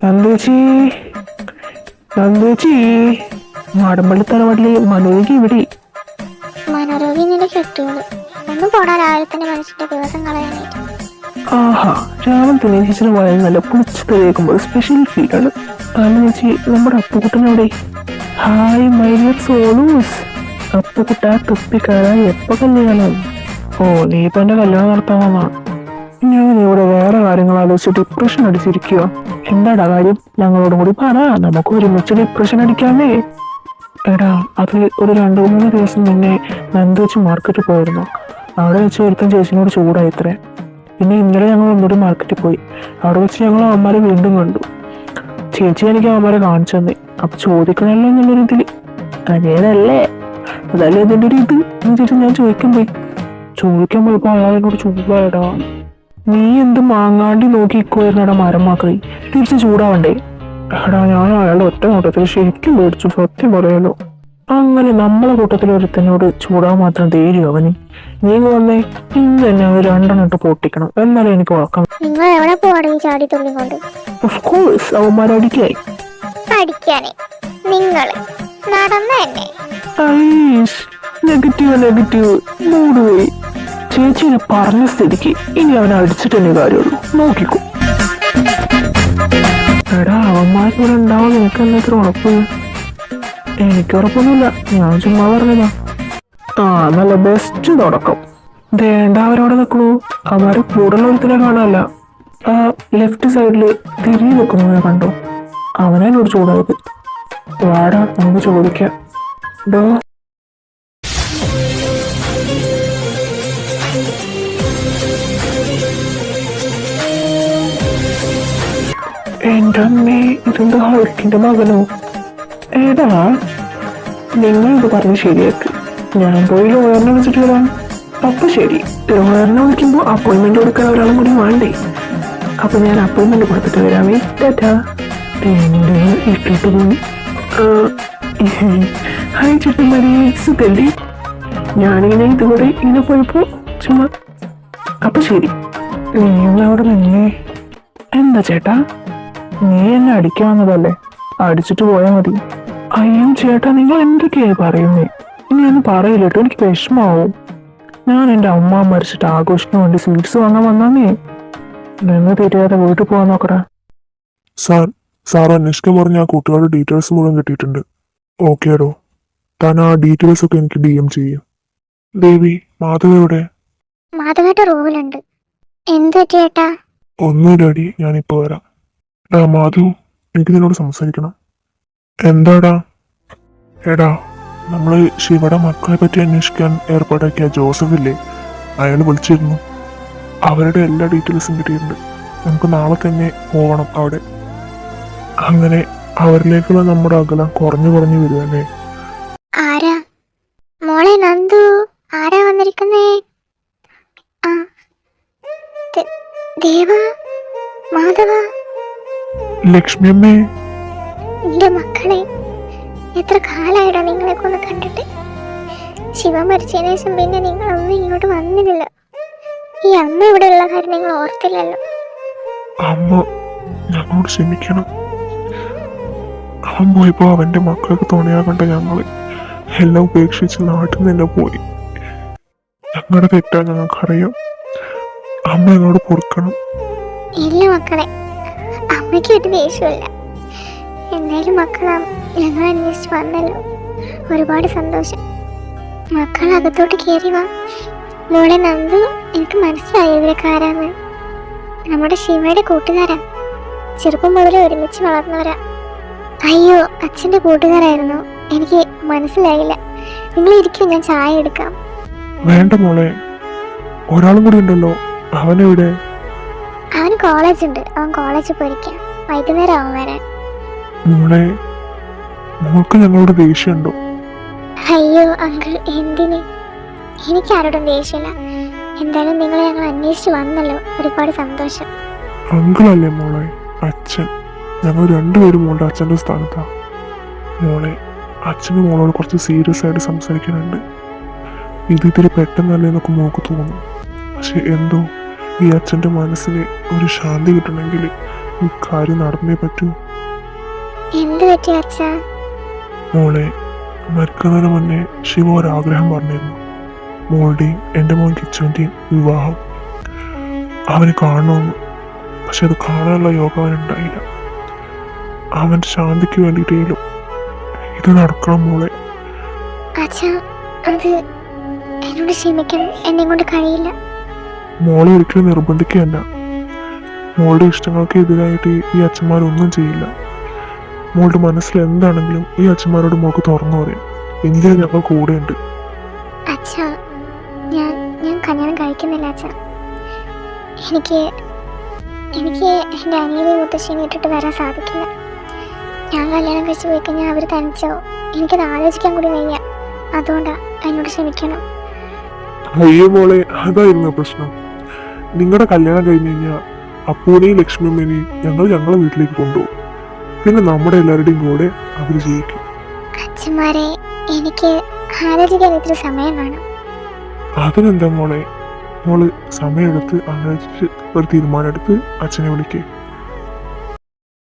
നന്ദേച്ചി, നന്ദേച്ചി, മാടമ്പള്ളി തറവാട്ടിലെ മനോരോഗി ഇവിടെ. മനോരോഗി നിന്റെ കെട്ടിയോള് ഒന്നും പോടാ, രാവിലെ തന്നെ മനുഷ്യന്റെ ദിവസം കളയാനായിട്ട്. ആഹാ, രാവിലെ തന്നെ ചേച്ചിന് വയൽ നല്ല പുളിച്ച് തെളിയിക്കുമ്പോൾ സ്പെഷ്യൽ ഫീലാണ്. അല്ല ചേച്ചി, നമ്മുടെ അപ്പുകുട്ടനവിടെ? ഹായ് മൈ ഡിയർ സോളൂസ്. അപ്പുകുട്ട തൊപ്പിക്കാരാ, എപ്പോ കല്യാണം? ഓ, നീ ഇപ്പൊ എന്റെ കല്യാണം നടത്താൻ വന്നാണ്. ഞാൻ ഇവിടെ വേറെ കാര്യങ്ങൾ ആലോചിച്ച് ഡിപ്രഷൻ അടിച്ചിരിക്കുക. എന്താടാ കാര്യം? ഞങ്ങളോടും കൂടി പറ, നമുക്ക് ഒരുമിച്ച് ഡിപ്രഷൻ അടിക്കാമേ. എടാ, അത് ഒരു 2-3 ദിവസം മുന്നേ നന്ദി വെച്ച് മാർക്കറ്റിൽ പോയിരുന്നു. അവിടെ വെച്ച് ഒരുത്തൻ ചേച്ചിനോട് ചൂടായിത്രേ. പിന്നെ ഇന്നലെ ഞങ്ങൾ ഒന്നുകൂടി മാർക്കറ്റിൽ പോയി. അവിടെ വെച്ച് ഞങ്ങൾ അവന്മാരെ വീണ്ടും കണ്ടു. ചേച്ചി എനിക്ക് അവന്മാരെ കാണിച്ചു തന്നെ. അപ്പൊ ചോദിക്കണല്ലോ എന്നുള്ളൊരു ഇതില്. അതേതല്ലേ, അതല്ലേ ഇതിന്റെ ഒരു ഇത് എന്ന് ചേച്ചി ഞാൻ ചോദിക്കാൻ പോയപ്പോ അയാളെന്നോട് ചൂടായടാ. നീ എന്ത് മാങ്ങാണ്ടി നോക്കി ഇക്കുവായിരുന്നടാ മരമാക്കളി, തിരിച്ച് ചൂടാവണ്ടേ? എടാ, ഞാൻ അയാളുടെ ഒറ്റ നോട്ടത്തിൽ ശരിക്കും പേടിച്ചു, സത്യം പറയാലോ. അങ്ങനെ നമ്മളെ കൂട്ടത്തിൽ ഒരുത്തനോട് ചൂടാൻ മാത്രം ധൈര്യം അവന്. നീ വന്നേ, ഇന്ന് തന്നെ അത് 2 ഇട്ട് പൊട്ടിക്കണം, എന്നാലും എനിക്ക് ഉറക്കം. നിങ്ങൾ എവിടെ പോവാണെങ്കിൽ ചാടി തുള്ളി കൊണ്ട് അവന്മാരടിക്കായി പഠിക്കാനേ നിങ്ങൾ നടന്ന തന്നെ. നെഗറ്റീവ് മൂട് പോയി. ചേച്ചിനെ പറഞ്ഞ സ്ഥിതിക്ക് ഇനി അവനെ അടിച്ചിട്ട് തന്നെ കാര്യമുള്ളൂ, നോക്കിക്കോ. എടാ, അവന്മാരിവിടെ ഉണ്ടാവും, നിനക്ക് എന്നത്ര ഉറപ്പ്? എനിക്ക് ഉറപ്പൊന്നുമില്ല, ഞാൻ ചുമ്മാ പറഞ്ഞതാ. നല്ല ബെസ്റ്റ് തുടക്കം. വേണ്ട, അവരോടെ നിൽക്കണു. അവരെ കൂടുതൽ ഒരുത്തിനെ കാണാനല്ല, ലെഫ്റ്റ് സൈഡില് തിരിഞ്ഞു നിൽക്കുന്നവനെ കണ്ടോ? അവനോട് ചൂടായത്. വാടാ, നമുക്ക് ചോദിക്കാം. ഡോ, എന്റെ അമ്മേ, ഇതെന്താ ഹൾക്കിന്റെ മകനോ? ഏടാ, നിങ്ങൾ ഇത് പറഞ്ഞ് ശരിയാക്ക്. ഞാൻ പോയി ലോയറിനെ വിളിച്ചിട്ട് വരാം. അപ്പൊ ശരി, ലോയറിനെ വിളിക്കുമ്പോ അപ്പോയിന്റ്മെന്റ് കൊടുക്കാൻ ഒരാളും കൂടി വേണ്ടേ? അപ്പൊ ഞാൻ അപ്പോയിന്റ്മെന്റ് കൊടുത്തിട്ട് വരാമേ. ടാറ്റാ. എന്റെ ഇട്ടിട്ട് പോയി. ഹായ് ചേട്ടന്മാരെ, സുഖല്ലേ? ഞാനിങ്ങനെ ഇതുകൂടെ ഇങ്ങനെ പോയപ്പോ ചുമ്മാ. അപ്പൊ ശരി, നീ അവിടെ നിന്നേ. എന്താ ചേട്ടാ, നീ എന്നെ അടിക്കാൻ വന്നതല്ലേ? അടിച്ചിട്ട് പോയാൽ മതി. അയ്യോ ചേട്ടാ, നിങ്ങൾ എന്തൊക്കെയായി പറയുന്നേ? ഇനി ഒന്നും പറയില്ല കേട്ടോ, എനിക്ക് വിഷമാവും. ഞാൻ എൻ്റെ അമ്മ മരിച്ചിട്ട് ആഘോഷിക്കാൻ വേണ്ടി സ്വീറ്റ്സ് വാങ്ങാൻ വന്നാന്നേ. നിന്ന് തിരിയാതെ വീട്ടിൽ പോകാൻ നോക്കടാ. സാർ അന്വേഷിക്കാൻ പറഞ്ഞ ആ കൂട്ടുകാരുടെ ഡീറ്റെയിൽസ് മുഴുവൻ കിട്ടിയിട്ടുണ്ട്. ഓക്കേടോ, താൻ ആ ഡീറ്റെയിൽസ് ഒക്കെ എനിക്ക് DM ചെയ്യും. ദേവി, മാധവയുടെ? മാധവയുടെ റൂമിലുണ്ട്. എന്ത് ചേട്ടാ? ഒന്നുമില്ലടി, ഞാനിപ്പോ വരാം. മാധു, എനിക്ക് നിന്നോട് സംസാരിക്കണം. എന്താടാ? എടാ, നമ്മള് ശിവയുടെ മക്കളെ പറ്റി അന്വേഷിക്കാൻ ഏർപ്പാടാക്കിയ ജോസഫ് ഇല്ലേ, അയാൾ വിളിച്ചിരുന്നു. അവരുടെ എല്ലാ ഡീറ്റെയിൽസും കിട്ടിയിട്ടുണ്ട്. നമുക്ക് നാളെ തന്നെ പോകണം അവിടെ. അങ്ങനെ അവരിലേക്കുള്ള നമ്മുടെ അകലം കുറഞ്ഞു വരുവല്ലേ. ആരാ മോളെ? നന്ദു, ആരാ വന്നിരിക്കുന്നേ? ആ, ദേവ, മാധവ, ലക്ഷ്മി അമ്മേ. എന്റെ മക്കളെ, എത്ര കാലായിടാ നിങ്ങളെയൊക്കെ ഒന്ന് കണ്ടിട്ട്. ശിവ മരിച്ചതിന് ശേഷം പിന്നെ നിങ്ങളൊന്നും ഇങ്ങോട്ട് വന്നില്ല. ഈ അമ്മ ഇവിടെ ഉള്ള കാര്യം നിങ്ങൾ ഓർത്തില്ലല്ലോ. അമ്മ ഞങ്ങളോട് ക്ഷമിക്കണം. അവൻ പോയപ്പോ അവന്റെ മക്കൾക്ക് തുണയാകണ്ട ഞങ്ങള് എല്ലാം ഉപേക്ഷിച്ച് നാട്ടിൽ നിന്ന് പോയി. ഞങ്ങളുടെ തെറ്റാ ഞങ്ങൾക്കറിയാം. അമ്മ ഞങ്ങളോട് പൊറുക്കണം. ഇല്ല മക്കളെ, അമ്മയ്ക്ക് ഒരു ദേഷ്യമില്ല. എന്തായാലും മക്കളാ, ഞങ്ങൾ അന്വേഷിച്ച് വന്നല്ലോ, ഒരുപാട് സന്തോഷം. മക്കൾ അകത്തോട്ട് കയറി വാ. മോളെ നന്ദു, എനിക്ക് മനസ്സിലായി ഇവരൊക്കെ ആരാന്ന്. നമ്മുടെ ശിവയുടെ കൂട്ടുകാരാ, ചെറുപ്പം മുതലേ ഒരുമിച്ച് വളർന്നവരാ. അയ്യോ, അച്ഛൻ്റെ കൂട്ടുകാരായിരുന്നു, എനിക്ക് മനസ്സിലായില്ല. നിങ്ങൾ ഇരിക്കും, ഞാൻ ചായ എടുക്കാം. വേണ്ട മോളെ, ഒരാളും കൂടി ഉണ്ടല്ലോ. അവനെവിടെ? അവന് കോളേജ് ഉണ്ട്, അവൻ കോളേജിൽ പോയിരിക്കാം. വൈകുന്നേരം ആവും വരാൻ. മോളെ, മോൾക്ക് ഞങ്ങളോട് ദേഷ്യമുണ്ടോ? അയ്യോ അങ്കിൾ, എന്തിന്? എനിക്ക് ആരോടും ദേഷ്യമില്ല. എന്തായാലും നിങ്ങളെ ഞങ്ങൾ അന്വേഷിച്ച് വന്നല്ലോ, ഒരുപാട് സന്തോഷം. അങ്കിളല്ലേ മോളെ, അച്ഛൻ. ഞങ്ങൾ രണ്ടുപേരും മോളുടെ അച്ഛൻ്റെ സ്ഥാനത്താ. മോളെ, അച്ഛന് മോളോട് കുറച്ച് സീരിയസ് ആയിട്ട് സംസാരിക്കാനുണ്ട്. ഇതിൽ പെട്ടെന്നല്ലേ എന്നൊക്കെ മോൾക്ക് തോന്നും. പക്ഷെ എന്തോ ഈ അച്ഛൻ്റെ മനസ്സിന് ഒരു ശാന്തി കിട്ടണമെങ്കിൽ ഈ കാര്യം നടന്നേ പറ്റൂ. എന്ത് പറ്റി അച്ഛാ? മോളെ, മരിക്കുന്നതിന് മുന്നേ ശിവ ഒരാഗ്രഹം പറഞ്ഞിരുന്നു. മോളുടെയും എൻ്റെ മോൻ കിച്ചുവിൻ്റെയും വിവാഹം അവന് കാണണമെന്ന്. പക്ഷെ അത് കാണാനുള്ള യോഗം അവനുണ്ടായില്ല. അവൻ്റെ ശാന്തിക്ക് വേണ്ടിയിട്ടേലും ഇത് നടക്കണം മോളെ. അച്ഛാ, അത് എന്നോട് ക്ഷമിക്കണം, എന്നെ കൊണ്ട് കഴിയില്ല. മോളെ ഒരിക്കലും നിർബന്ധിക്കുകയല്ല. മോളുടെ ഇഷ്ടങ്ങൾക്ക് എതിരായിട്ട് ഈ അച്ഛന്മാരൊന്നും ചെയ്യില്ല. മോളുടെ മനസ്സിൽ എന്താണെങ്കിലും ഈ അച്ഛന്മാരോട് മോൾക്ക് തുറന്നു പറയാം. എന്തിനും ഞങ്ങൾ കൂടെയുണ്ട്. അച്ഛാ, ഞാൻ കല്യാണം കഴിക്കുന്നില്ല അച്ഛാ. എനിക്ക് എൻ്റെ അനിയനെ മുത്തശ്ശിനെ ഇട്ടിട്ട് വരാൻ സാധിക്കില്ല. ഞാൻ കല്യാണം കഴിച്ച് പോയി കഴിഞ്ഞാൽ അവർ തനിച്ചോ, എനിക്കത് ആലോചിക്കാൻ കൂടി വയ്യ. അതുകൊണ്ടാണ്, എന്നോട് ക്ഷമിക്കണം. അയ്യോ മോളെ, അതായിരുന്നു പ്രശ്നം. നിങ്ങളുടെ കല്യാണം കഴിഞ്ഞ് കഴിഞ്ഞാൽ അപ്പൂനെയും ലക്ഷ്മിയമ്മേനെയും ഞങ്ങളെ വീട്ടിലേക്ക് കൊണ്ടുപോകും. പിന്നെ നമ്മുടെ എല്ലാവരുടെയും കൂടെ അവർ ജയിക്കും. അച്ഛന്മാരെ, എനിക്ക് ആലോചിക്കാൻ ഇത്തിരി സമയം വേണം. അതിനെന്താ മോളെ, മോള് സമയമെടുത്ത് ആലോചിച്ച് ഒരു തീരുമാനം എടുത്ത് അച്ഛനെ വിളിക്കേ.